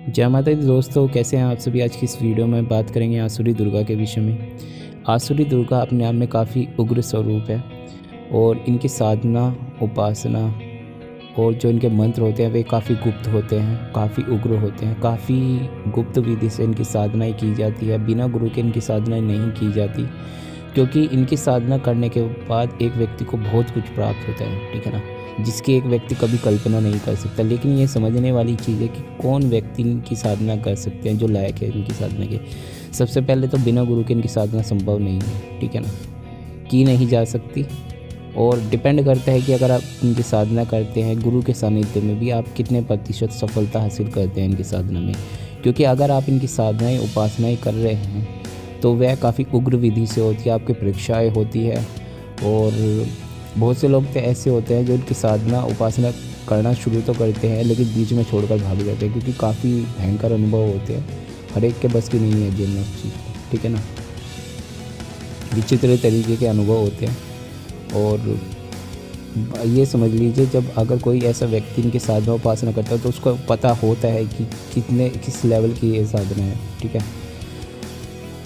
जय माता दी दोस्तों, कैसे हैं आप सभी। आज की इस वीडियो में बात करेंगे आसुरी दुर्गा के विषय में। आसुरी दुर्गा अपने आप में काफ़ी उग्र स्वरूप है और इनकी साधना, उपासना और जो इनके मंत्र होते हैं वे काफ़ी गुप्त होते हैं, काफ़ी उग्र होते हैं। काफ़ी गुप्त विधि से इनकी साधनाएँ की जाती है, बिना गुरु के इनकी साधनाएँ नहीं की जाती, क्योंकि इनकी साधना करने के बाद एक व्यक्ति को बहुत कुछ प्राप्त होता है, ठीक है ना, जिसकी एक व्यक्ति कभी कल्पना नहीं कर सकता। लेकिन ये समझने वाली चीज़ है कि कौन व्यक्ति इनकी साधना कर सकते हैं जो लायक है इनकी साधना के। सबसे पहले तो बिना गुरु के इनकी साधना संभव नहीं है, ठीक है ना, की नहीं जा सकती। और डिपेंड करता है कि अगर आप इनकी साधना करते हैं गुरु के सानिध्य में भी, आप कितने प्रतिशत सफलता हासिल करते हैं इनकी साधना में। क्योंकि अगर आप इनकी साधनाएँ, उपासनाएँ कर रहे हैं तो वह काफ़ी उग्र विधि से होती है, आपकी परीक्षाएँ होती है। और बहुत से लोग तो ऐसे होते हैं जो इनकी साधना, उपासना करना शुरू तो करते हैं लेकिन बीच में छोड़कर भाग जाते हैं, क्योंकि काफ़ी भयंकर अनुभव होते हैं। हर एक के बस की नहीं है झेलना उस चीज़ को, ठीक है ना। विचित्र तरीके के अनुभव होते हैं। और ये समझ लीजिए, जब अगर कोई ऐसा व्यक्ति इनकी साधना उपासना करता है तो उसको पता होता है कि किस लेवल की ये साधना है, ठीक है।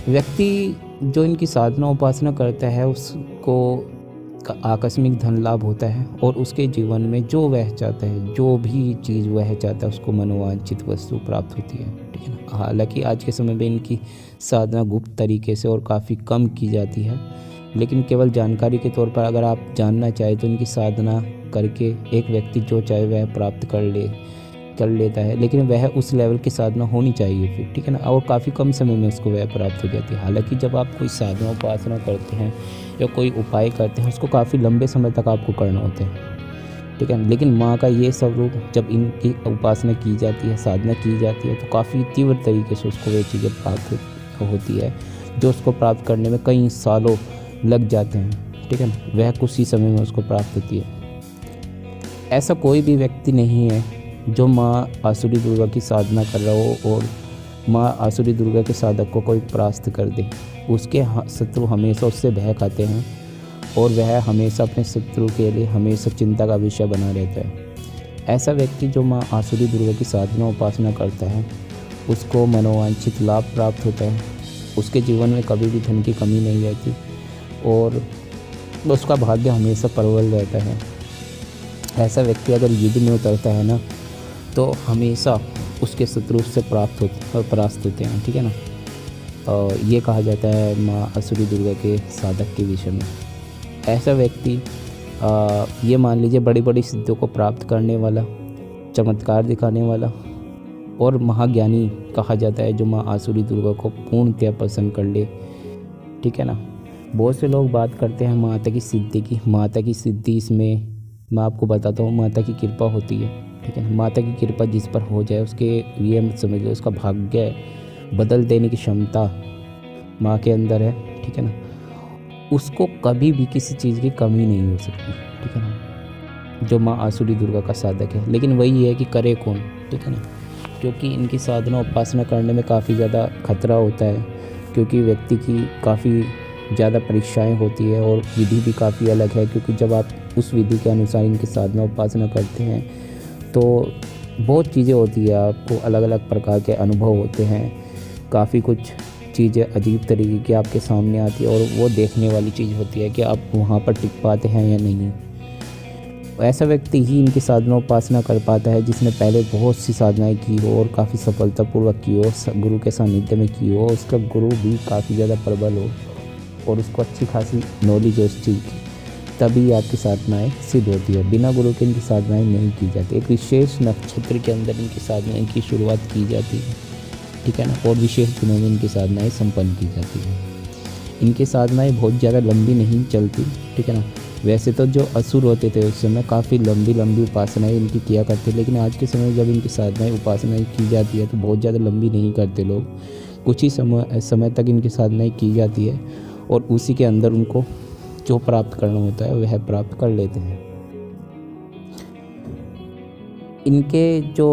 व्यक्ति जो इनकी साधना उपासना करता है उसको आकस्मिक धन लाभ होता है और उसके जीवन में जो वह चाहता है, जो भी चीज़ वह चाहता है, उसको मनोवांछित वस्तु प्राप्त होती है, ठीक है ना। हालांकि आज के समय में इनकी साधना गुप्त तरीके से और काफ़ी कम की जाती है, लेकिन केवल जानकारी के तौर पर अगर आप जानना चाहें तो इनकी साधना करके एक व्यक्ति जो चाहे वह प्राप्त कर लेता है। लेकिन वह उस लेवल की साधना होनी चाहिए फिर, ठीक है ना, और काफ़ी कम समय में उसको वह प्राप्त हो जाती है। हालांकि जब आप कोई साधना उपासना करते हैं या कोई उपाय करते हैं, उसको काफ़ी लंबे समय तक आपको करना होता है, ठीक है। लेकिन माँ का ये स्वरूप, जब इनकी उपासना की जाती है, साधना की जाती है, तो काफ़ी तीव्र तरीके से उसको वे चीज़ें प्राप्त होती है, जो उसको प्राप्त करने में कई सालों लग जाते हैं, ठीक है ना। वह कुछ ही समय में उसको प्राप्त होती है। ऐसा कोई भी व्यक्ति नहीं है जो माँ आसुरी दुर्गा की साधना कर रहा हो और माँ आसुरी दुर्गा के साधक को कोई परास्त कर दे। उसके शत्रु हमेशा उससे भय खाते हैं और वह हमेशा अपने शत्रु के लिए हमेशा चिंता का विषय बना रहता है। ऐसा व्यक्ति जो माँ आसुरी दुर्गा की साधना उपासना करता है, उसको मनोवांछित लाभ प्राप्त होता है। उसके जीवन में कभी भी धन की कमी नहीं रहती और उसका भाग्य हमेशा प्रबल रहता है। ऐसा व्यक्ति अगर युद्ध में उतरता है ना, तो हमेशा उसके शत्रु से परास्त होते हैं, ठीक है ना। और ये कहा जाता है माँ आसुरी दुर्गा के साधक के विषय में। ऐसा व्यक्ति ये मान लीजिए बड़ी बड़ी सिद्धियों को प्राप्त करने वाला, चमत्कार दिखाने वाला और महाज्ञानी कहा जाता है, जो माँ आसुरी दुर्गा को पूर्णतः प्रसन्न कर ले, ठीक है ना। बहुत से लोग बात करते हैं माता की सिद्धि की। माता की सिद्धि, इसमें मैं आपको बताता हूँ, माता की कृपा होती है, ठीक है। माता की कृपा जिस पर हो जाए उसके ये मत समझ लो उसका भाग्य बदल देने की क्षमता माँ के अंदर है, ठीक है ना। उसको कभी भी किसी चीज़ की कमी नहीं हो सकती, ठीक है ना, जो माँ आसुरी दुर्गा का साधक है। लेकिन वही है कि करे कौन, ठीक है ना, क्योंकि इनकी साधना उपासना करने में काफ़ी ज़्यादा खतरा होता है, क्योंकि व्यक्ति की काफ़ी ज़्यादा परीक्षाएं होती है और विधि भी काफ़ी अलग है। क्योंकि जब आप उस विधि के अनुसार इनकी साधना उपासना करते हैं तो बहुत चीज़ें होती है, आपको अलग अलग प्रकार के अनुभव होते हैं। काफ़ी कुछ चीज़ें अजीब तरीके की आपके सामने आती है और वो देखने वाली चीज़ होती है कि आप वहाँ पर टिक पाते हैं या नहीं। ऐसा व्यक्ति ही इनकी साधना उपासना कर पाता है जिसने पहले बहुत सी साधनाएं की हो और काफ़ी सफलतापूर्वक की हो, गुरु के सानिध्य में की हो, उसका गुरु भी काफ़ी ज़्यादा प्रबल हो और उसको अच्छी खासी नॉलेज हो उस चीज़ की, तभी आपकी साधनाएँ सिद्ध होती है। बिना गुरु के इनकी साधनाएँ नहीं की जाती। एक विशेष नक्षत्र के अंदर इनकी साधनाएँ की शुरुआत की जाती है, ठीक है ना, और विशेष दिनों में इनकी साधनाएँ संपन्न की जाती हैं। इनकी साधनाएँ बहुत ज़्यादा लंबी नहीं चलती, ठीक है ना। वैसे तो जो असुर होते थे उस समय काफ़ी लंबी लंबी उपासनाएँ इनकी किया करते, लेकिन आज के समय जब इनकी साधनाएँ उपासनाएँ की जाती है तो बहुत ज़्यादा लंबी नहीं करते लोग। कुछ ही समय तक इनकी साधनाएँ की जाती है और उसी के अंदर उनको जो प्राप्त करना होता है वह प्राप्त कर लेते हैं। इनके जो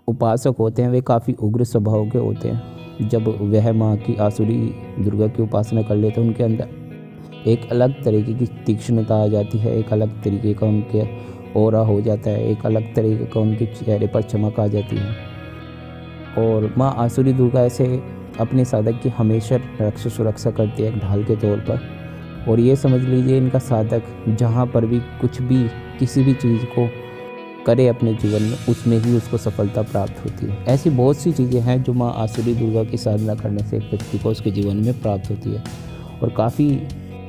उपासक होते हैं वे काफ़ी उग्र स्वभाव के होते हैं। जब वह माँ की आसुरी दुर्गा की उपासना कर लेते हैं, उनके अंदर एक अलग तरीके की तीक्ष्णता आ जाती है, एक अलग तरीके का उनके ऑरा हो जाता है, एक अलग तरीके का उनके चेहरे पर चमक आ जाती है। और माँ आसुरी दुर्गा ऐसे अपने साधक की हमेशा रक्षा सुरक्षा करती है एक ढाल के तौर पर। और ये समझ लीजिए इनका साधक जहाँ पर भी कुछ भी किसी भी चीज़ को करे अपने जीवन में, उसमें ही उसको सफलता प्राप्त होती है। ऐसी बहुत सी चीज़ें हैं जो माँ आसुरी दुर्गा की साधना करने से एक व्यक्ति को उसके जीवन में प्राप्त होती है। और काफ़ी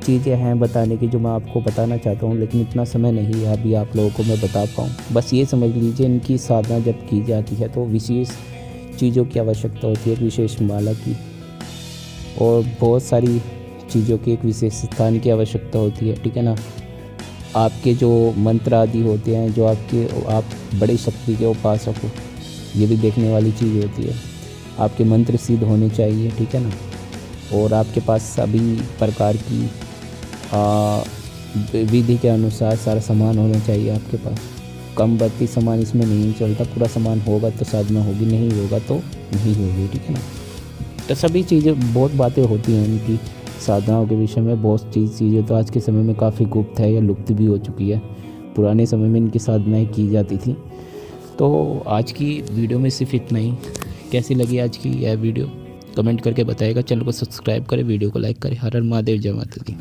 चीज़ें हैं बताने की जो मैं आपको बताना चाहता हूँ, लेकिन इतना समय नहीं है अभी आप लोगों को मैं बता पाऊँ। बस ये समझ लीजिए इनकी साधना जब की जाती है तो विशेष चीज़ों की आवश्यकता होती है, एक विशेष माला की और बहुत सारी चीज़ों की एक विशेष स्थान की आवश्यकता होती है, ठीक है ना। आपके जो मंत्र आदि होते हैं, जो आप बड़ी शक्ति के उपासक हो, ये भी देखने वाली चीज़ होती है। आपके मंत्र सिद्ध होने चाहिए, ठीक है ना। और आपके पास सभी प्रकार की विधि के अनुसार सारा सामान होना चाहिए आपके पास। कम बढ़ती सामान इसमें नहीं चलता, पूरा सामान होगा तो साधना होगी, नहीं होगा तो नहीं होगी, ठीक है ना। तो सभी चीज़ें बहुत बातें होती हैं इनकी साधनाओं के विषय में। बहुत चीज़ें तो आज के समय में काफ़ी गुप्त है या लुप्त भी हो चुकी है। पुराने समय में इनकी साधनाएं की जाती थी। तो आज की वीडियो में सिर्फ इतना ही। कैसी लगी आज की यह वीडियो कमेंट करके बताइएगा। चैनल को सब्सक्राइब करें, वीडियो को लाइक करें। हर हर महादेव, जय माता दी।